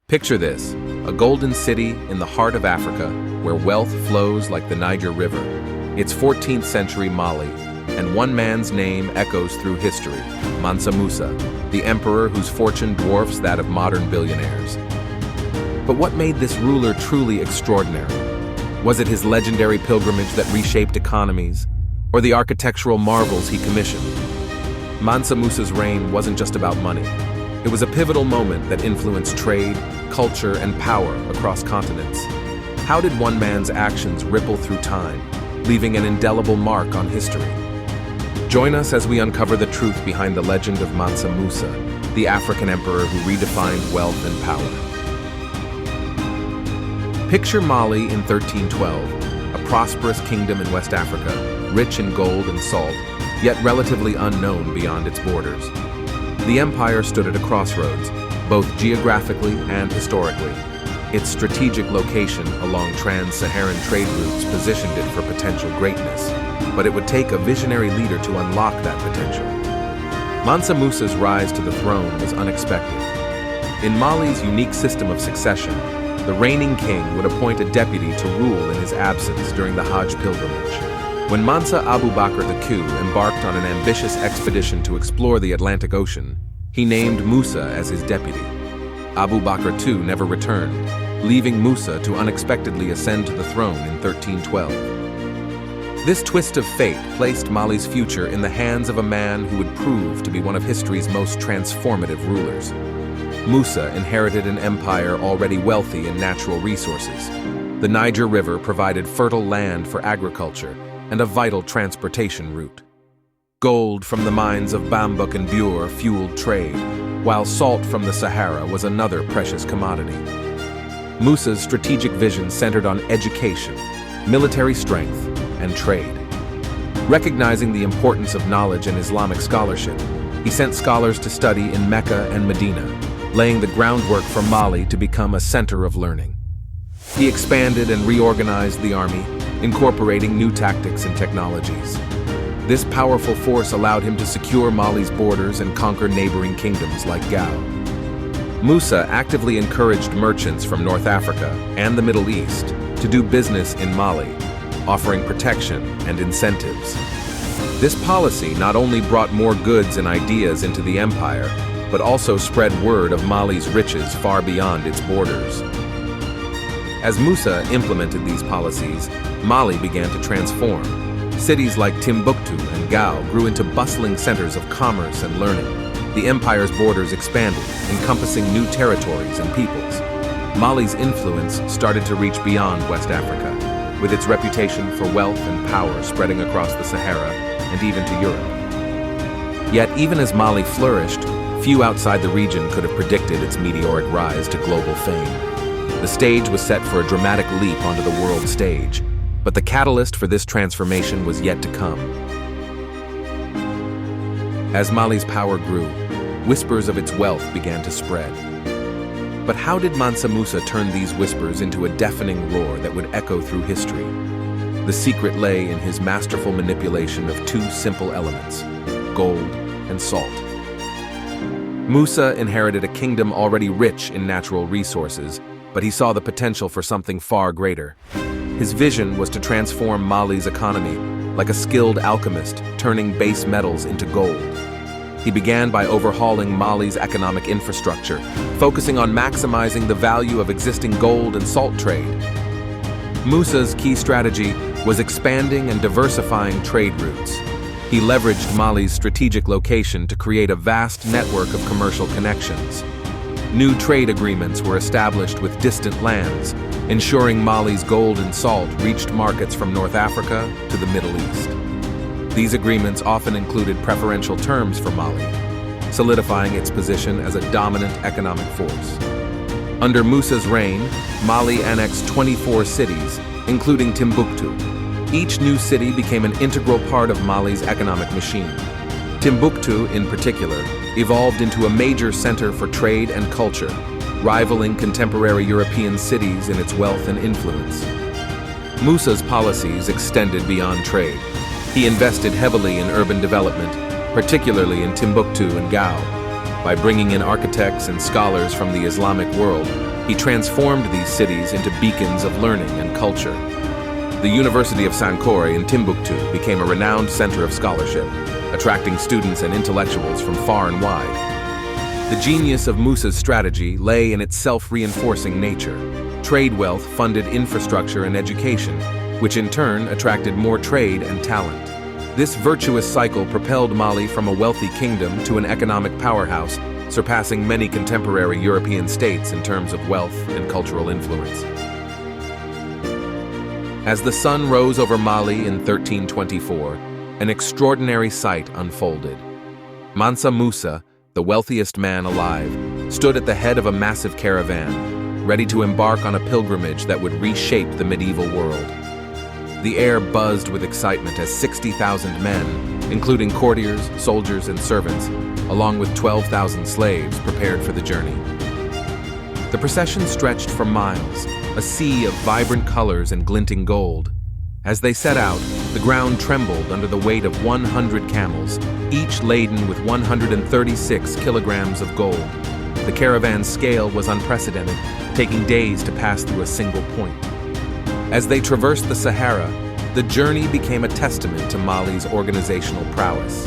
Picture this, a golden city in the heart of Africa where wealth flows like the Niger River. It's 14th century Mali, and one man's name echoes through history, Mansa Musa, the emperor whose fortune dwarfs that of modern billionaires. But what made this ruler truly extraordinary? Was it his legendary pilgrimage that reshaped economies, or the architectural marvels he commissioned? Mansa Musa's reign wasn't just about money. It was a pivotal moment that influenced trade, culture, and power across continents. How did one man's actions ripple through time, leaving an indelible mark on history? Join us as we uncover the truth behind the legend of Mansa Musa, the African emperor who redefined wealth and power. Picture Mali in 1312, a prosperous kingdom in West Africa, rich in gold and salt, yet relatively unknown beyond its borders. The empire stood at a crossroads, both geographically and historically. Its strategic location along trans-Saharan trade routes positioned it for potential greatness, but it would take a visionary leader to unlock that potential. Mansa Musa's rise to the throne was unexpected. In Mali's unique system of succession, the reigning king would appoint a deputy to rule in his absence during the Hajj pilgrimage. When Mansa Abu Bakr II embarked on an ambitious expedition to explore the Atlantic Ocean, he named Musa as his deputy. Abu Bakr II never returned, leaving Musa to unexpectedly ascend to the throne in 1312. This twist of fate placed Mali's future in the hands of a man who would prove to be one of history's most transformative rulers. Musa inherited an empire already wealthy in natural resources. The Niger River provided fertile land for agriculture and a vital transportation route. Gold from the mines of Bambouk and Bure fueled trade, while salt from the Sahara was another precious commodity. Musa's strategic vision centered on education, military strength, and trade. Recognizing the importance of knowledge and Islamic scholarship, he sent scholars to study in Mecca and Medina, laying the groundwork for Mali to become a center of learning. He expanded and reorganized the army, incorporating new tactics and technologies. This powerful force allowed him to secure Mali's borders and conquer neighboring kingdoms like Gao. Musa actively encouraged merchants from North Africa and the Middle East to do business in Mali, offering protection and incentives. This policy not only brought more goods and ideas into the empire, but also spread word of Mali's riches far beyond its borders. As Musa implemented these policies, Mali began to transform. Cities like Timbuktu and Gao grew into bustling centers of commerce and learning. The empire's borders expanded, encompassing new territories and peoples. Mali's influence started to reach beyond West Africa, with its reputation for wealth and power spreading across the Sahara and even to Europe. Yet, even as Mali flourished, few outside the region could have predicted its meteoric rise to global fame. The stage was set for a dramatic leap onto the world stage, but the catalyst for this transformation was yet to come. As Mali's power grew, whispers of its wealth began to spread. But how did Mansa Musa turn these whispers into a deafening roar that would echo through history? The secret lay in his masterful manipulation of two simple elements, gold and salt. Musa inherited a kingdom already rich in natural resources, but he saw the potential for something far greater. His vision was to transform Mali's economy like a skilled alchemist, turning base metals into gold. He began by overhauling Mali's economic infrastructure, focusing on maximizing the value of existing gold and salt trade. Musa's key strategy was expanding and diversifying trade routes. He leveraged Mali's strategic location to create a vast network of commercial connections. New trade agreements were established with distant lands, ensuring Mali's gold and salt reached markets from North Africa to the Middle East. These agreements often included preferential terms for Mali, solidifying its position as a dominant economic force. Under Musa's reign, Mali annexed 24 cities, including Timbuktu. Each new city became an integral part of Mali's economic machine. Timbuktu, in particular, evolved into a major center for trade and culture, rivaling contemporary European cities in its wealth and influence. Musa's policies extended beyond trade. He invested heavily in urban development, particularly in Timbuktu and Gao. By bringing in architects and scholars from the Islamic world, He transformed these cities into beacons of learning and culture. The University of Sankore in Timbuktu became a renowned center of scholarship, attracting students and intellectuals from far and wide. The genius of Musa's strategy lay in its self-reinforcing nature. Trade wealth funded infrastructure and education, which in turn attracted more trade and talent. This virtuous cycle propelled Mali from a wealthy kingdom to an economic powerhouse, surpassing many contemporary European states in terms of wealth and cultural influence. As the sun rose over Mali in 1324, an extraordinary sight unfolded. Mansa Musa, the wealthiest man alive, stood at the head of a massive caravan, ready to embark on a pilgrimage that would reshape the medieval world. The air buzzed with excitement as 60,000 men, including courtiers, soldiers, and servants, along with 12,000 slaves, prepared for the journey. The procession stretched for miles, a sea of vibrant colors and glinting gold. As they set out, the ground trembled under the weight of 100 camels, each laden with 136 kilograms of gold. The caravan's scale was unprecedented, taking days to pass through a single point. As they traversed the Sahara, the journey became a testament to Mali's organizational prowess.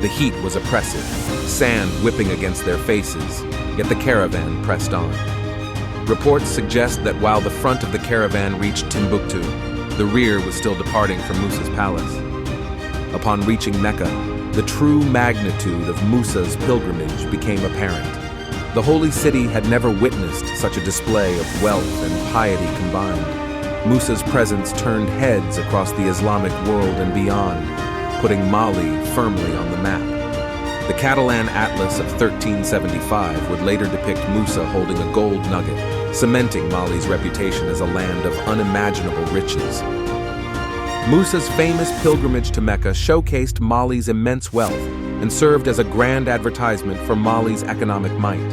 The heat was oppressive, sand whipping against their faces, yet the caravan pressed on. Reports suggest that while the front of the caravan reached Timbuktu, the rear was still departing from Musa's palace. Upon reaching Mecca, the true magnitude of Musa's pilgrimage became apparent. The holy city had never witnessed such a display of wealth and piety combined. Musa's presence turned heads across the Islamic world and beyond, putting Mali firmly on the map. The Catalan Atlas of 1375 would later depict Musa holding a gold nugget, cementing Mali's reputation as a land of unimaginable riches. Musa's famous pilgrimage to Mecca showcased Mali's immense wealth and served as a grand advertisement for Mali's economic might.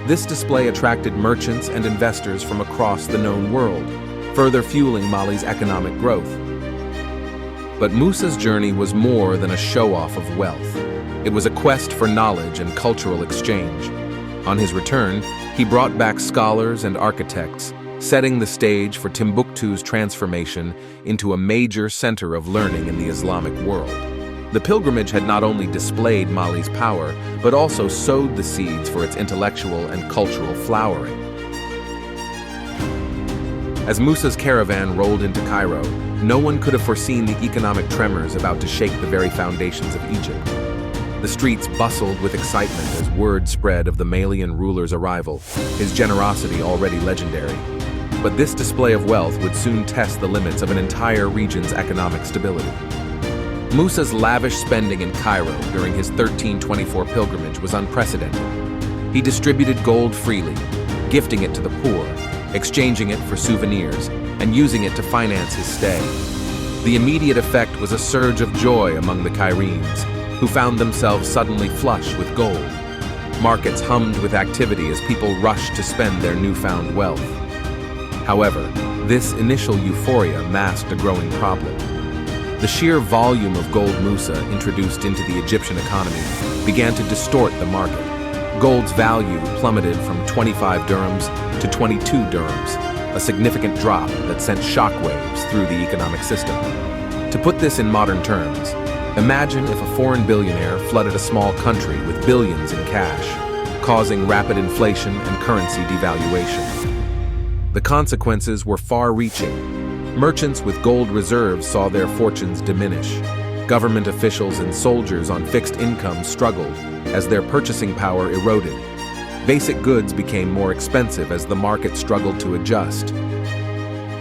This display attracted merchants and investors from across the known world, further fueling Mali's economic growth. But Musa's journey was more than a show-off of wealth. It was a quest for knowledge and cultural exchange. On his return, he brought back scholars and architects, setting the stage for Timbuktu's transformation into a major center of learning in the Islamic world. The pilgrimage had not only displayed Mali's power, but also sowed the seeds for its intellectual and cultural flowering. As Musa's caravan rolled into Cairo, no one could have foreseen the economic tremors about to shake the very foundations of Egypt. The streets bustled with excitement as word spread of the Malian ruler's arrival, his generosity already legendary. But this display of wealth would soon test the limits of an entire region's economic stability. Musa's lavish spending in Cairo during his 1324 pilgrimage was unprecedented. He distributed gold freely, gifting it to the poor, exchanging it for souvenirs, and using it to finance his stay. The immediate effect was a surge of joy among the Cairenes, who found themselves suddenly flush with gold. Markets hummed with activity as people rushed to spend their newfound wealth. However, this initial euphoria masked a growing problem. The sheer volume of gold Musa introduced into the Egyptian economy began to distort the market. Gold's value plummeted from 25 dirhams to 22 dirhams, a significant drop that sent shockwaves through the economic system. To put this in modern terms, imagine if a foreign billionaire flooded a small country with billions in cash, causing rapid inflation and currency devaluation. The consequences were far-reaching. Merchants with gold reserves saw their fortunes diminish. Government officials and soldiers on fixed incomes struggled as their purchasing power eroded. Basic goods became more expensive as the market struggled to adjust.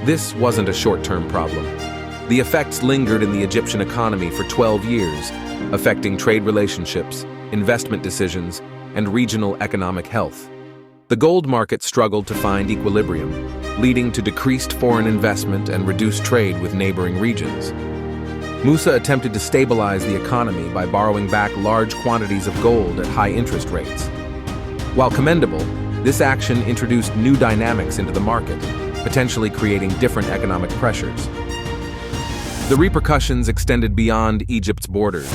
This wasn't a short-term problem. The effects lingered in the Egyptian economy for 12 years, affecting trade relationships, investment decisions, and regional economic health. The gold market struggled to find equilibrium, leading to decreased foreign investment and reduced trade with neighboring regions. Musa attempted to stabilize the economy by borrowing back large quantities of gold at high interest rates. While commendable, this action introduced new dynamics into the market, potentially creating different economic pressures. The repercussions extended beyond Egypt's borders.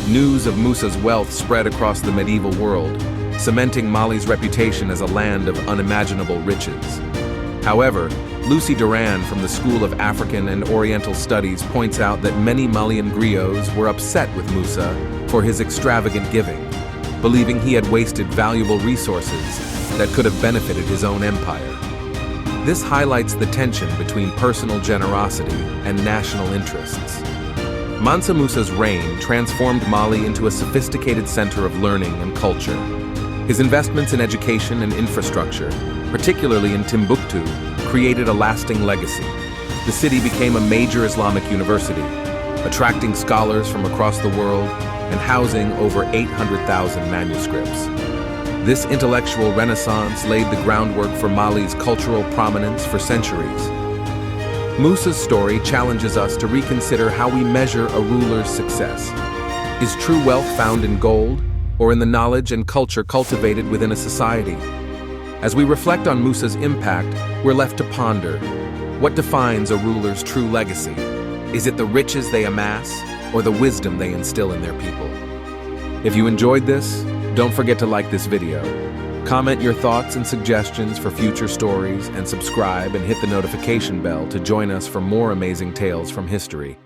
News of Musa's wealth spread across the medieval world, cementing Mali's reputation as a land of unimaginable riches. However, Lucy Duran from the School of African and Oriental Studies points out that many Malian griots were upset with Musa for his extravagant giving, believing he had wasted valuable resources that could have benefited his own empire. This highlights the tension between personal generosity and national interests. Mansa Musa's reign transformed Mali into a sophisticated center of learning and culture. His investments in education and infrastructure, particularly in Timbuktu, created a lasting legacy. The city became a major Islamic university, attracting scholars from across the world and housing over 800,000 manuscripts. This intellectual renaissance laid the groundwork for Mali's cultural prominence for centuries. Musa's story challenges us to reconsider how we measure a ruler's success. Is true wealth found in gold, or in the knowledge and culture cultivated within a society? As we reflect on Musa's impact, we're left to ponder, what defines a ruler's true legacy? Is it the riches they amass, or the wisdom they instill in their people? If you enjoyed this, don't forget to like this video. Comment your thoughts and suggestions for future stories, and subscribe and hit the notification bell to join us for more amazing tales from history.